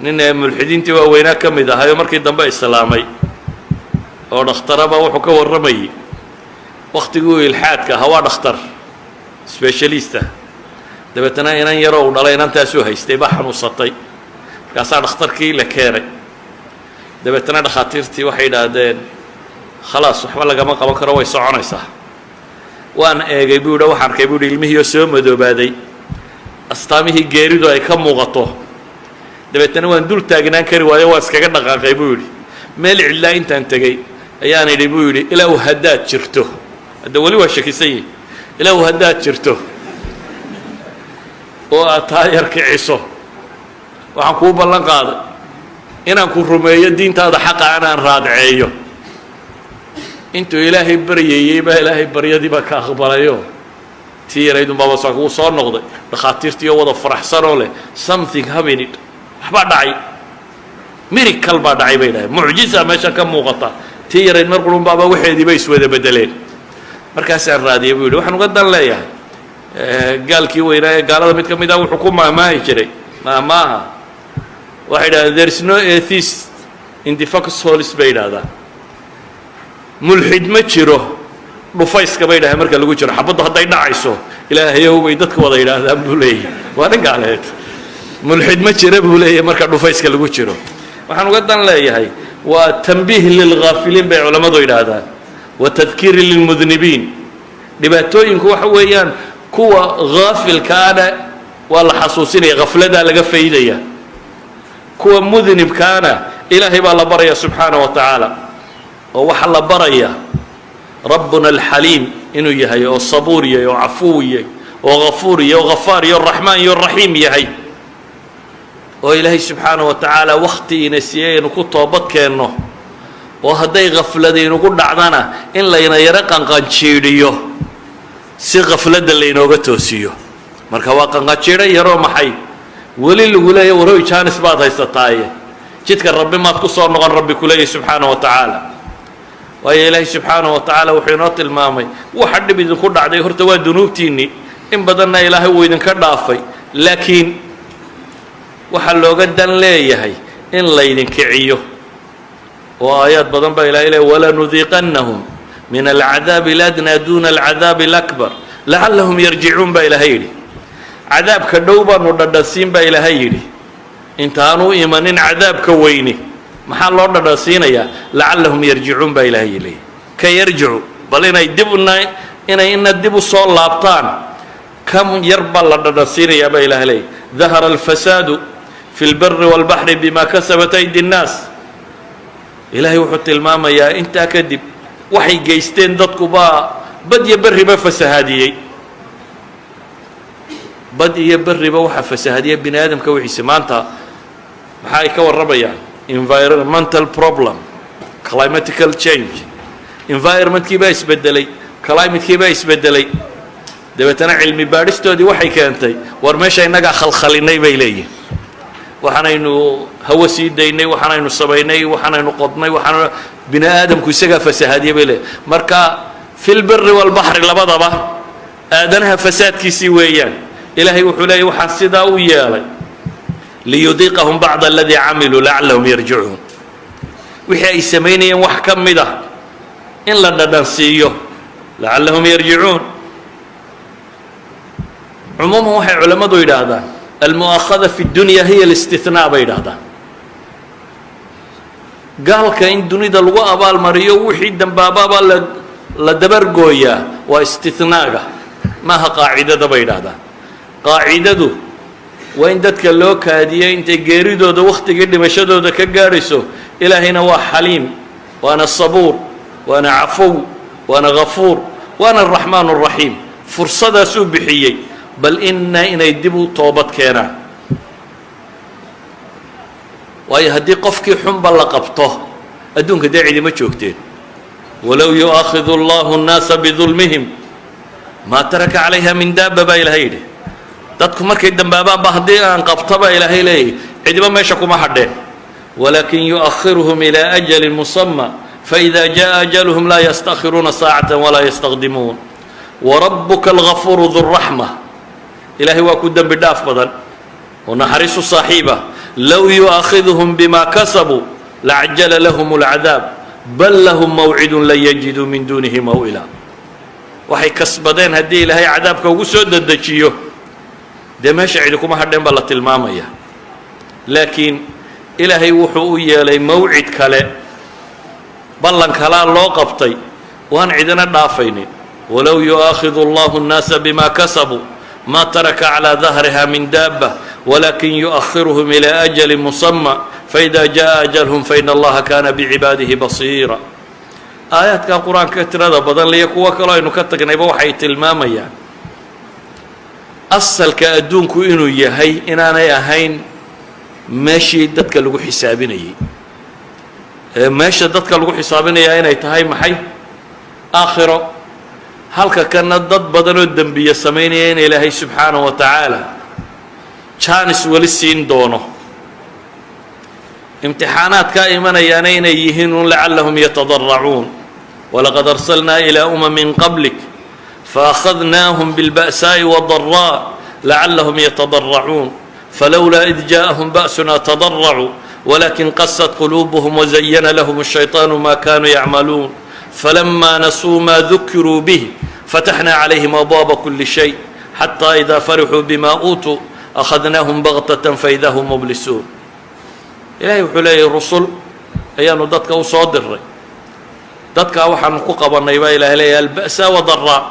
nin mulxidiintii waaweynaa ka mid ahayo markii dambe islaamay oo dhakhtaraba wuxuu ka warramayay wakhtiguu ilxaadka ahaa waa dhakhtar specialista dabeetana inan yaroo u dhalay inantaasuu haystay baa xanuunsatay markaasaa dhakhtarkii la keenay dabeetana dhakhaatiirtii waxay idhaahdeen khalaas waxba lagama qaban karo way soconaysaa waan eegay buu yidhi waxaan arkay buu yidhi ilmihiioo soo madoobaaday astaamihii geeridu ay ka muuqato dabeetana waan dul taagnaan kari waayo waa iskaga dhaqaaqay buu yidhi meel cidlaa intaan tegey ayaan idhi buu yidhi ilaahu haddaad jirto hadda weli waa shakisan yihi ilaahu haddaad jirto oo aad taayar kiciso waxaan kuu ballan qaaday inaan ku rumeeyo diintaada xaqa anaan raadceeyo intuu ilaahay baryayey baa ilaahay baryadiiba ka aqbalayo tii yaraydunbaaba saa kuu soo noqday dhakhaatiirtiioo wada faraxsanoo leh something happened waxbaa dhacay miracle baa dhacay bay dhahay mucjiza meesha ka muuqata tii yarayd mar qurunbaaba waxeediiba iswada bedeleen markaasaan raadiyay buu yidhi waxaan uga dan leeyahay gaalkii weynaa ee gaalada mid ka mid ah wuxuu ku maahmaahi jiray maahmaaha waxay idhahdeen there is no atheist in the foxholes bay idhahdaan mulxid ma jiro dhufayska bay dhahay marka lagu jiro xabaddu hadday dhacayso ilaahayow bay dadka wada yidhaahdaan buu leeyahay waa nin gaaleed mulxid ma jira buu leeyahay marka dhufayska lagu jiro waxaan uga dan leeyahay waa tanbiih lilghaafiliin bay culammadu yidhaahdaan wa tadkiiri lilmudnibiin dhibaatooyinku waxa weeyaan kuwa haafilkaana waa la xasuusinaya khafladaa laga faydaya kuwa mudnibkaana ilaahay baa la baraya subxaana wa tacaala oo waxaa la baraya rabbuna alxaliim inuu yahay oo sabuur yahay oo cafuw yahay oo ghafuur yahay oo ghafaar iyo raxmaan iyo raxiim yahay oo ilaahay subxaana wa tacaala wakhti ina siiyey aynu ku toobad keenno oo hadday khafladaynugu dhacdana in layna yaro qanqanjiidhiyo si khafladda laynooga toosiyo marka waa qanqanjiidho yaroo maxay weli lagu leeya waroy jaanis baad haysataaye jidka rabbi maad ku soo noqon rabbi ku leeyahy subxaana wa tacaala waayo ilaahay subxaana wa tacaala wuxuu inoo tilmaamay waxa dhib idinku dhacday horta waa dunuubtiinnii in badanna ilaahay wuu idinka dhaafay laakiin waxaa looga dan leeyahay in laydin kiciyo oo aayaad badan baa ilahay leey walanudiiqannahum min alcadaabi aladnaa duuna alcadaabi alakbar lacallahum yarjicuun baa ilaahay yidhi cadaabka dhow baanu dhadhansiin baa ilaahay yidhi intaanu imanin cadaabka weyni maxaa loo dhadhansiinayaa lacallahum yarjicuun baa ilaahay leeyahy ka yarjicu bal inay ina dib u soo laabtaan kam yar baa la dhadhansiinayaa baa ilahay leeyahy dahara alfasaadu fi lbari wاlbaxri bima kasabat aydi الnaas ilaahay wuxuu tilmaamayaa intaa kadib waxay geysteen dadku baa bad iyo berriba fasahaadiyey bad iyo berriba waxaa fasahaadiyey bini aadamka wixiisa maanta maxaa ay ka warramayaan environmental problem climatical change environmentkii baa isbedelay climatekii baa isbedelay dabeetana cilmi baadhistoodii waxay keentay war meesha innagaa khalkhalinay bay leeyihin waxaanaynu hawo sii daynay waxaanaynu samaynay waxaanaynu qodnay waxaan bini aadamku isagaa fasahaadiyay bay leeyihin marka fi lbiri waalbaxri labadaba aadanaha fasaadkiisii weeyaan ilaahay wuxuu leeyahy waxaan sidaa u yeelay liyudiiqahum bacda aladii camiluu lacallahum yarjicuun wixii ay samaynayeen wax ka mid ah in la dhadhansiiyo lacallahum yarjicuun cumuuman waxay culammadu yidhaahdaan almu'akhada fi dunya hiya alistithnaa bay yidhaahdaan gaalka in dunida lagu abaalmariyo wixii dambaababa la dabargooyaa waa istithnaaga maaha qaacidada bay yidhaahdaan qaacidadu waa in dadka loo kaadiyey intay geeridooda wakhtigii dhimashadooda ka gaadhayso ilaahayna waa xaliim waana sabuur waana cafow waana ghafuur waana araxmaan araxiim fursadaasuu bixiyey bal inay dib u toobad keenaan waayo haddii qofkii xunba la qabto adduunka dee cidima joogteen walow yu'aakhidu allahu nnaasa bidulmihim maa taraka calayha min daaba baa ilaahay yidhi dadku markay dambaabaanba haddii aan qabto baa ilaahay leeyahy cidiba meesha kuma hadheen walaakin yu'akhiruhum ilaa ajalin musama faإida jaءa ajaluhum laa yastakhiruuna saacata walaa yastaqdimuun warabuka algafuuru du raxma ilaahay waa ku dembi dhaaf badan oo naxariisu saaxiiba low yu'aakhidhum bima kasabuu lacajala lahum اlcadaab bal lahum mawcidun lan yajiduu min duunihi maw'ila waxay kasbadeen haddii ilaahay cadaabka ugu soo dedejiyo dee meesha cidi kuma hadheen baa la tilmaamaya laakiin ilaahay wuxuu u yeelay mawcid kale ballan kalaa loo qabtay waan cidina dhaafaynin walow yu'aakhidu allahu الnaasa bima kasabuu ma taraka calى dahriha min daaba walakin yuؤahiruhum ilى ajali musamى faإida jaءa ajalhum fain allaha kana bicibaadihi basiira aayaadka qur-aanka tirada badan liyo kuwo kaloo aynu ka tagnayba waxay tilmaamayaan asalka adduunku inuu yahay inaanay ahayn meeshii dadka lagu xisaabinayey meesha dadka lagu xisaabinayaa inay tahay maxay aakhiro halka kana dad badan oo dembiye samaynaya in ilaahay subxaanahu wa tacaala jaanis weli siin doono imtixaanaadkaa imanayaana inay yihiin un lacallahum yatadaracuun walaqad arsalnaa ilaa umamin qablik faakhadnaahum bilba'saa'i wadarraa lacallahum yatadaracuun falowlaa id jaa'ahum ba'sunaa tadaracuu walakin qasat quluubuhum wazayana lahum الshayطaanu ma kanuu yacmaluun falama nasuu ma dukiruu bih fataxnaa calayhim abwaaba kuli shay xataa idaa farixuu bima uutuu akhadnaahum bagtatan faida hum mublisuun ilaahay wuxuu leeyahy rusul ayaanu dadka u soo diray dadkaa waxaanu ku qabannay baa ilahay leeyahy alba'sa wadaraa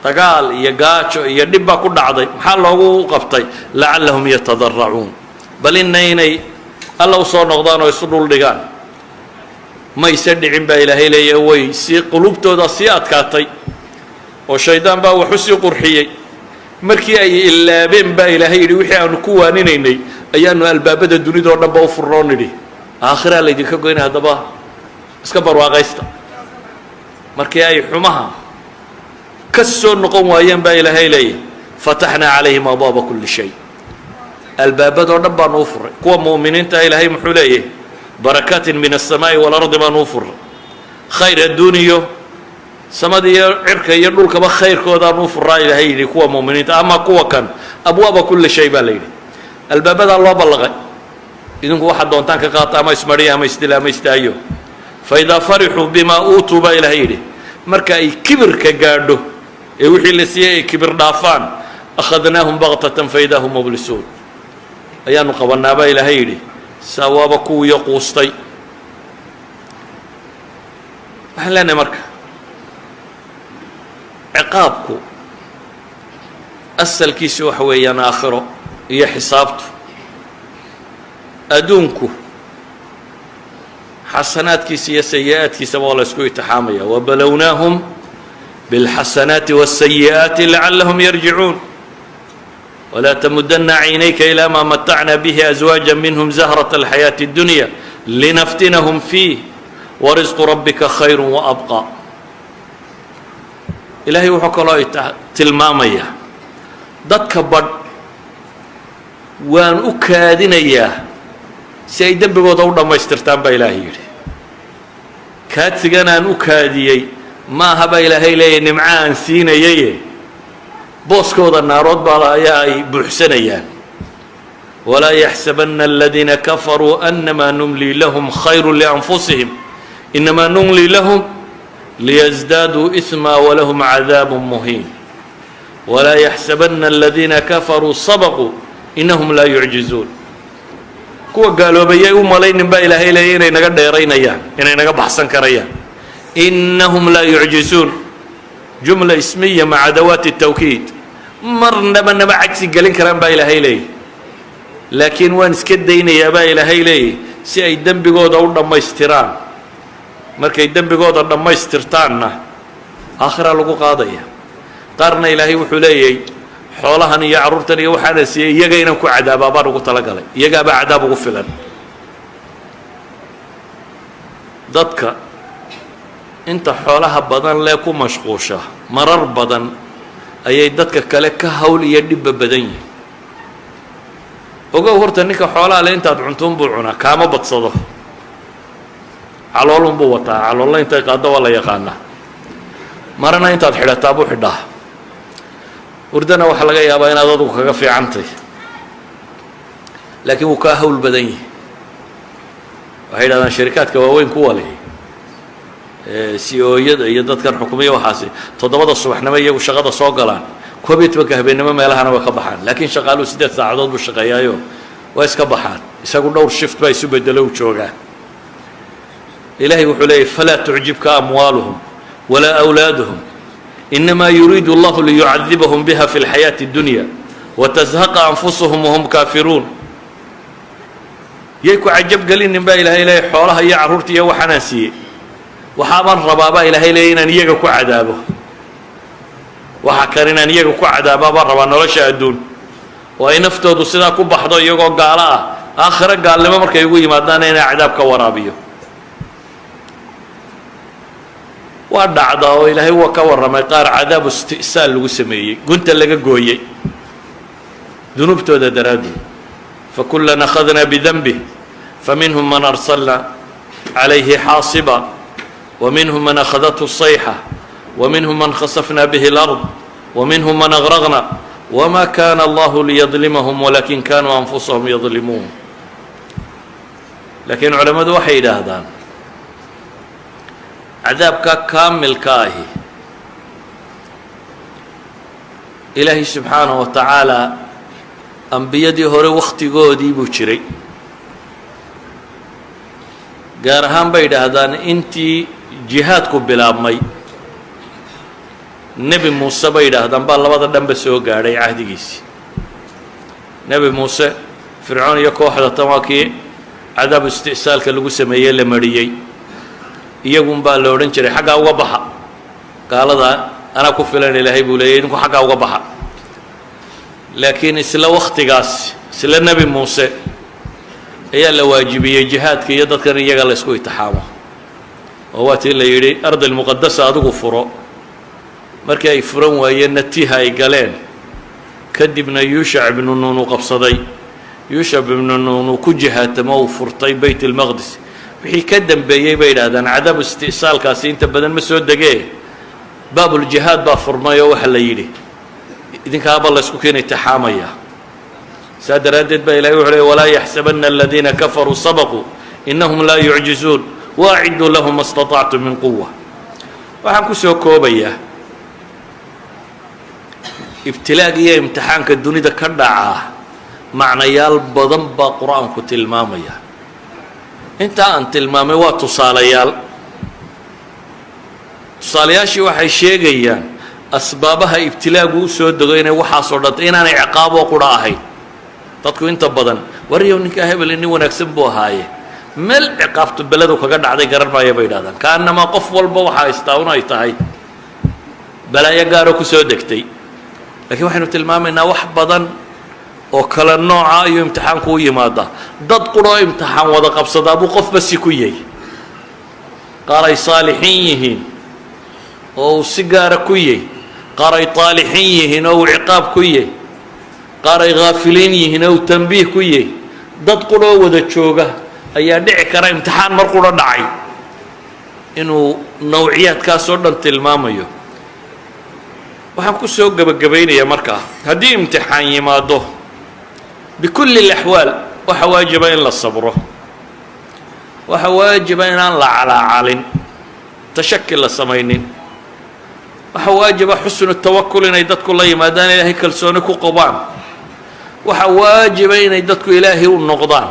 dagaal iyo gaajo iyo dhib baa ku dhacday maxaa loogu qabtay lacallahum yatadaracuun bal inay alla u soo noqdaan oo isu dhul dhigaan mayse dhicin baa ilaahay leeyahy way sii qulubtooda sii adkaatay oo shaydaan baa wax u sii qurxiyey markii ay ilaabeen baa ilaahay yidhi wixii aanu ku waaninaynay ayaanu albaabada dunidao dhan ba u furnoo nidhi aakhiraa laydinka goynay haddaba iska barwaaqaysta markii ay xumaha ka soo noqon waayeen baa ilaahay leeyahy fataxnaa calayhim abwaaba kuli shay albaabadoo dhan baanu u furay kuwa mu'miniinta ilaahay muxuu leeyahay barakaatin min aلsamaa'i waalardi baanu u furay khayr adduuniyo samada iyo cirka iyo dhulkaba khayrkoodaanu u furaa ilaahay yidhi kuwa mu'miniinta ama kuwa kan abwaaba kuli shay baa la yidhi albaabadaa loo ballaqay idinku waxaad doontaan ka qaata ama ismariya ama isdila ama istaayo faidaa farixuu bimaa uutuu baa ilaahay yidhi marka ay kibirka gaadho ee wixii la siiyey ay kibir dhaafaan akhadnaahum baktatan faidaa hum mublisuun ayaanu qabanaabaa ilaahay yidhi saa waaba kuwiiyo quustay waxaan leenahay marka ciqaabku asalkiisi waxa weeyaan aakhiro iyo xisaabtu adduunku xasanaadkiisa iyo sayi-aadkiisaba waa la ysku itixaamaya wabalownaahum biاlxasanaati wالsayi'aati lacallahum yarjicuun walaa tamudana caynayka ilaa maa matacna bihi aswaaja minhum zahraة alxayaaةi اddunya linaftinahum fiih warisqu rabbika khayr waabqى ilaahay wuxuu kaloo tilmaamayaa dadka badh waan u kaadinayaa si ay dembigooda u dhammaystirtaan baa ilaahay yidhi kaadsigan aan u kaadiyey ma aha baa ilaahay leeyahy nimco aan siinayaye booskooda naarood baa ayaa ay buuxsanayaan walaa yaxsabanna aladiina kafaruu annamaa numlii lahum khayru lianfusihim inamaa numlii lahum liyasdaaduu ismaa walahum cadaabu muhiin walaa yaxsabanna aladiina kafaruu sabaquu inahum laa yucjizuun kuwa gaaloobayay u malaynin baa ilaahay leeya inay naga dheeraynayaan inay naga baxsan karayaan inahum laa yucjizuun jumla ismiya maca adawaati الtawkiid marnaba nama cagsi gelin karaan baa ilaahay leeyay laakiin waan iska daynayaa baa ilaahay leeyay si ay dembigooda u dhammaystiraan markay dembigooda dhammaystirtaanna aakhira lagu qaadaya qaarna ilaahay wuxuu leeyahay xoolahan iyo carruurtan iyo waxaana siiyey iyaga inaan ku cadaabaa baan ugu talagalay iyagaabaa cadaab ugu filan dadka inta xoolaha badan lee ku mashquusha marar badan ayay dadka kale ka hawl iyo dhibba badan yihin ogow horta ninka xoolaha le intaad cuntuunbuu cunaa kaama badsado caloolunbuu wataa caloolla intay qaaddo waa la yaqaanaa marana intaad xidhataa buu xidhaa hurdana waxaa laga yaabaa inaad adugu kaga fiicantay laakiin wuu kaa hawl badan yahay. waxay yidhahdaan sharikaadka waaweyn kuwa leh CEO-yada iyo dadkan xukumiya waxaasi 7 subaxnimo iyagu shaqada soo galaan 12 habeenimo meelahana way ka baxaan, laakiin shaqaaluhu 8 saacadood buu shaqeeyaayo way iska baxaan, isagu dhowr shift baa isu bedelo u joogaa. ilaahay wuxuu leeyahy falaa tucjibka amwaaluhum walaa awlaaduhum inamaa yuriidu allahu liyucadibahum biha fi lxayaati اdunya watazhaqa anfusuhum wahum kaafiruun. yay ku cajab gelinin baa ilahay leeyahy xoolaha iyo carruurta iyo waxaanaan siiyey, waxaabaan rabaabaa ilaahay leeyahy inaan iyaga ku cadaabo. waxa kan inaan iyaga ku cadaabaa baan rabaa nolosha adduun, oo ay naftoodu sidaa ku baxdo iyagoo gaalo ah, aakhiro gaalnimo markay ugu yimaadaana inay cadaab ka waraabiyo. waa dhacda oo ilaahay waa ka warramay qaar cadaabu isti'saal lagu sameeyey, gunta laga gooyey dunuubtooda daraaddeed. fakullan akhadnaa bidanbih faminhum man arsalna calayhi xaasiba waminhum man akhadathu sayxa waminhum man khasafna bihi alard waminhum man agraqna wma kana allahu liyadlimahum walakin kanuu anfusahum yadlimuun. laakiin culammadu waxay yidhaahdaan cadaabka kaamilka ahi ilaahay subxaanaه wa tacaala ambiyadii hore wakhtigoodii buu jiray, gaar ahaan bay yidhaahdaan intii jihaadku bilaabmay nebi muuse bay yidhaahdaan baa labada dhanba soo gaadhay cahdigiisii. nebi muuse fircoon iyo kooxda tan waa kii cadaabu isti'saalka lagu sameeyey la mariyey, iyagun baa la odhan jiray xaggaa uga baxa, gaalada anaa ku filan ilaahay buu leeyay idinku xaggaa uga baxa. laakiin isla wakhtigaas isla nebi muuse ayaa la waajibiyey jihaadka iyo dadkan iyaga la ysku itixaamo, oo waa tii la yidhi ardi lmuqadasa adigu furo. markii ay furan waayeenna tiha ay galeen, kadibna yuushac ibnu nuun uu qabsaday. yuushac ibnu nuun uu ku jihaatamo uu furtay bayt اlmaqdis. wixii ka dambeeyey bay yidhaahdaan cadaabu isti'saalkaasi inta badan ma soo degee baabuljihaad baa furmay oo waxa la yidhi idinkaaba la ysku keena itixaamaya. saa daraaddeed baa ilahay wuxuu leey walaa yaxsabana aladiina kafaruu sabaquu inahum laa yucjizuun waaciduu lahum ma اstaطactum min quwa. waxaan ku soo koobayaa ibtilaaga iyo imtixaanka dunida ka dhacaa macnayaal badan baa qur-aanku tilmaamaya. intaa aan tilmaamay waa tusaalayaal. tusaalayaashii waxay sheegayaan asbaabaha ibtilaagu u soo dego inay waxaasoo dhantay inaanay ciqaaboo qura ahayn. dadku inta badan waryow ninkaa hebel nin wanaagsan buu ahaaye meel ciqaabtu beledu kaga dhacday garan maaya bay yidhahdaan, kaanamaa qof walba waxa haystaa un ay tahay balaayo gaaro ku soo degtay. laakiin waxaynu tilmaamaynaa wax badan oo kala nooca ayuu imtixaanku u yimaadaa. dad quroo imtixaan wada qabsadaa buu qofba si ku yahy. qaar ay saalixiin yihiin oo uu si gaara ku yahy, qaar ay taalixiin yihiin oo uu ciqaab ku yahy, qaar ay haafiliin yihiin oo uu tanbiih ku yahy. dad quroo wada jooga ayaa dhici kara imtixaan mar quro dhacay inuu nawciyaadkaasoo dhan tilmaamayo. waxaan ku soo gebagabaynayaa markaa haddii imtixaan yimaado bikulli اlaxwaal waxa waajiba in la sabro, waxa waajiba inaan la calaacalin, tashaki la samaynin. waxa waajiba xusnu tawakul inay dadku la yimaadaan, ilaahay kalsooni ku qabaan. waxa waajiba inay dadku ilaahay u noqdaan,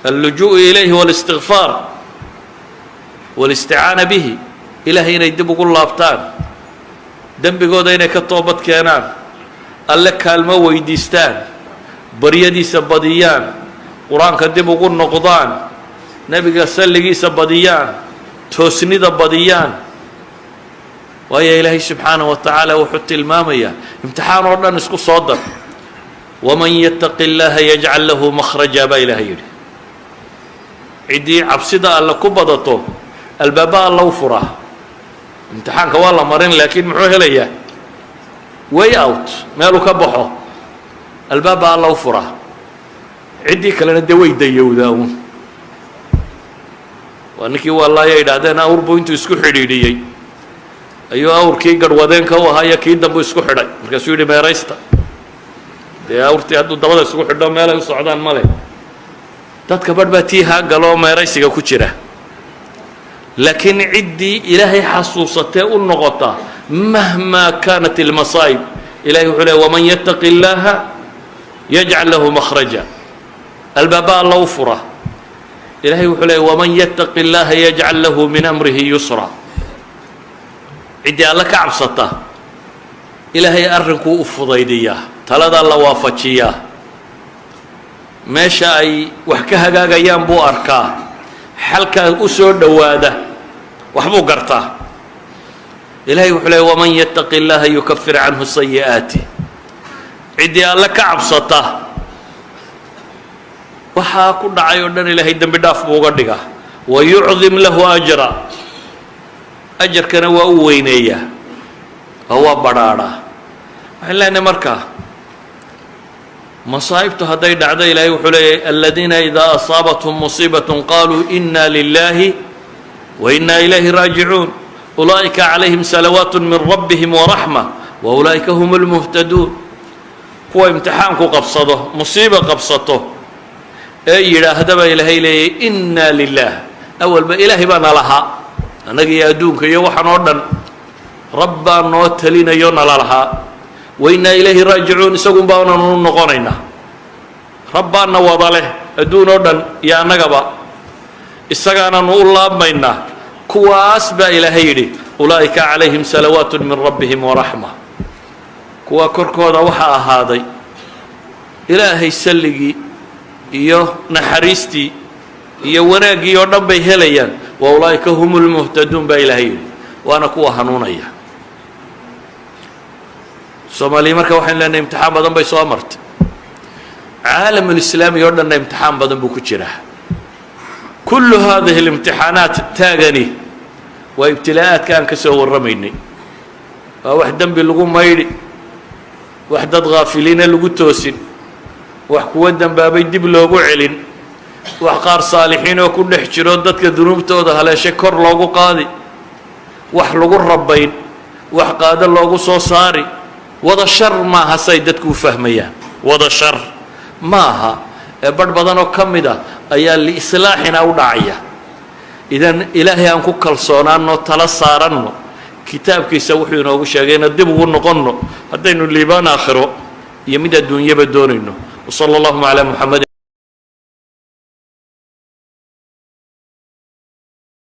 allujuuءu ilayhi wاlistigfaar wاlisticaana bihi, ilaahay inay dib ugu laabtaan, dembigooda inay ka toobad keenaan, alle kaalmo weydiistaan, baryadiisa badiyaan, qur-aanka dib ugu noqdaan, nebiga salligiisa badiyaan, toosnida badiyaan. waayo ilaahay subxaanaه wa tacaala wuxuu tilmaamayaa imtixaan oo dhan isku soo dar. waman yataqi اllaha yajcal lahu makhraja baa ilaahay yidhi. ciddii cabsida alle ku badato albaaba alla u furaa. imtixaanka waa la marin, laakiin muxuu helayaa way out, meeluu ka baxo albaaba alla u furaa. ciddii kalena dee way dayowdaa uun. waa ninkii wallaahi ay idhaahdeen awr buu intuu isku xidhiidhiyey ayuu awrkii garhwadeenka u ahaa iyo kii dambu isku xidhay, markaasuu yidhi meeraysta. dee awrtii hadduu dabada isugu xidho meelay u socdaan male dadka badh baa tii haa galoo meeraysiga ku jira laakiin ciddii ilaahay xasuusatee u noqota mahmaa kaanat ilmasaa'ib ilahay wuxuu leey waman yattaqi illaaha yajcal lahu makhraja albaaba alla u fura ilahay wuxuu leey waman yattaqi illaaha yajcal lahu min amrihi yusra ciddii alla ka cabsata ilaahay arrinkuu u fudaydiyaa taladaa la waafajiyaa meesha ay wax ka hagaagayaan buu arkaa xalkaa u soo dhowaada waxbuu gartaa ilahay wuxuu leey waman yattaqi illaaha yukafir canhu sayi'aati ciddii alle ka cabsata waxaa ku dhacay oo dhan ilaahay dembi dhaaf buu uga dhigaa wayucdim lahu ajra ajarkana waa u weyneeyaa oo waa badhaadhaa waxaan leenahay markaa masaa'ibtu hadday dhacdo ilaahay wuxuu leeyahy aladiina idaa asaabathum musiibatun qaluu ina lilahi wa ina ilayhi raajicuun ulaa'ika calayhim salawaat min rabbihim waraxma wa ulaa'ika hum lmuhtaduun kuwa imtixaanku qabsado musiiba qabsato ee yidhaahdaba ilaahay leeyay ina lilah awalba ilaahay baa nalahaa annaga iyo adduunka iyo waxaan oo dhan rabbaa noo talinayo nala lahaa wa inaa ilayhi raajicuun isagun baananu noqonaynaa rabbaana wada leh adduun oo dhan iyo annagaba isagaananu u laabmaynaa kuwaas baa ilaahay yidhi ulaa'ika calayhim salawaat min rabbihim waraxma kuwa korkooda waxaa ahaaday ilaahay salligii iyo naxariistii iyo wanaaggii oo dhan bay helayaan wa ulaa'ika hum lmuhtaduun baa ilaahay yidhi waana kuwa hanuunaya soomaaliya marka waxaynu leenahay imtixaan badan bay soo martay caalamulislaami oo dhanna imtixaan badan buu ku jiraa kullu haadihi اlimtixaanaat taagani waa ibtilaa'aadka aan ka soo warramaynay waa wax dembi lagu maydhi wax dad haafiliina lagu toosin wax kuwa dembaabay dib loogu celin wax qaar saalixiin oo ku dhex jiro dadka dunuubtooda haleeshay kor loogu qaadi wax lagu rabayn wax qaado loogu soo saari wada shar maaha say dadku u fahmayaan wada shar maaha ee badh badan oo ka mid ah ayaa liislaaxina u dhacaya idan ilaahay aan ku kalsoonaanno tala saaranno kitaabkiisa wuxuu inoogu sheegayna dib ugu noqonno haddaynu liibaan aakhiro iyo mid adduunyaba doonayno وصلى الله على محمد